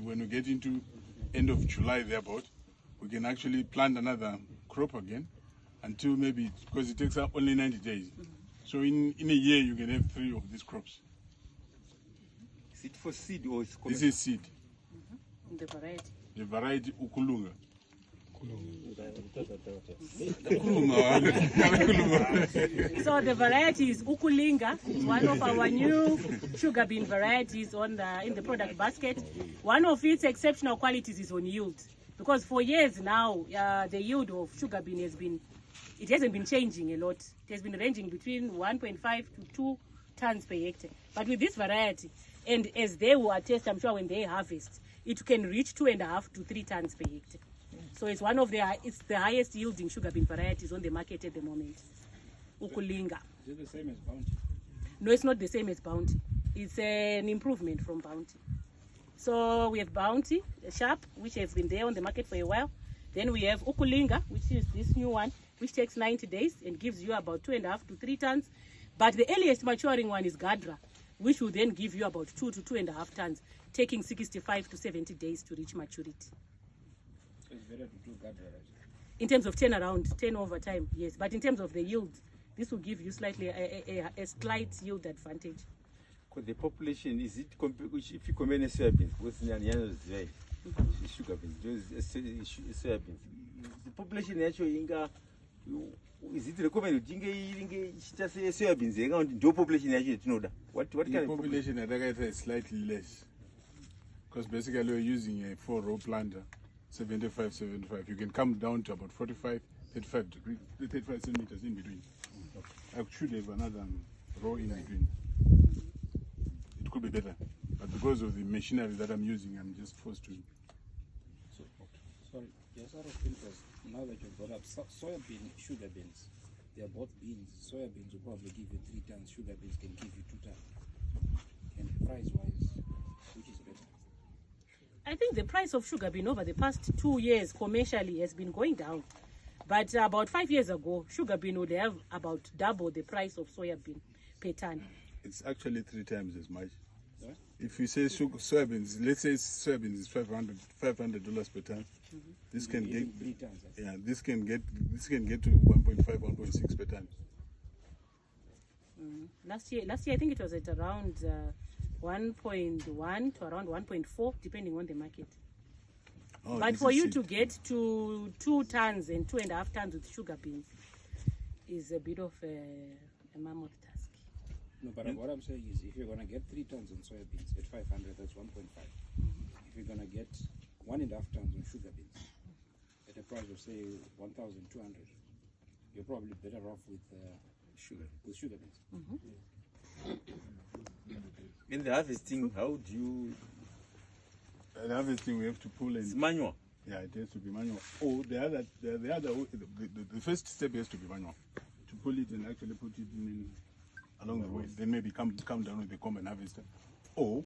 when we get into end of July thereabout, we can actually plant another crop again until maybe, because it takes only 90 days. So in a year, you can have 3 of these crops. Is it for seed or is it This is seed. The variety. The variety Ukulunga. So the variety is Ukulinga. It's one of our new sugar bean varieties in the product basket. One of its exceptional qualities is on yield, because for years now the yield of sugar bean hasn't been changing a lot. It has been ranging between 1.5 to 2 tons per hectare. But with this variety, and as they will attest, I'm sure when they harvest, it can reach 2.5 to 3 tons per hectare. So it's it's the highest yielding sugar bean varieties on the market at the moment. Ukulinga. Is it the same as Bounty? No, it's not the same as Bounty. It's an improvement from Bounty. So we have Bounty, Sharp, which has been there on the market for a while. Then we have Ukulinga, which is this new one, which takes 90 days and gives you about 2.5 to 3 tons. But the earliest maturing one is Gadra, which will then give you about 2 to 2.5 tons, taking 65 to 70 days to reach maturity. So it's better to do Gadra, right? In terms of turnover time, yes. But in terms of the yield, this will give you slightly a slight yield advantage. Because the population, is it, if you compare soybeans, because sugar beans, those soybeans, the population actually, is it recommended to say soybeans, no population actually to know that? What kind of population is slightly less? Because basically we're using a 4-row planter, 75. You can come down to about 45, 35 degrees, 35 centimeters in between. I should have another row in between. It could be better, but because of the machinery that I'm using, I'm just forced to. So, sorry, just out of interest, now that you've brought up soybean, sugar beans, they are both beans. Soya beans will probably give you 3 tons, sugar beans can give you 2 tons. And price-wise, which is better? I think the price of sugar bean over the past 2 years commercially has been going down. But about 5 years ago, sugar bean would have about double the price of soya bean per ton. It's actually 3 times as much. What? If you say soybeans, let's say soybeans is $500 per ton. This can get 3 tons. yeah. This can get to 1.5, 1.6 per ton. Last year I think it was at around 1.1 to around 1.4, depending on the market. Oh, but for you to get to 2 tons and 2.5 tons with sugar beans is a bit of a mammoth task. No, but what I'm saying is, if you're going to get 3 tons on soybeans at 500, that's 1.5. If you're going to get 1.5 tons on sugar beans at a price of say 1,200, you're probably better off with sugar beans. in the harvesting? How do you? The harvesting we have to pull It's and manual. yeah, it has to be manual. Or the first step has to be manual, to pull it and actually put it in along the way. Then maybe come down with the combine harvester, or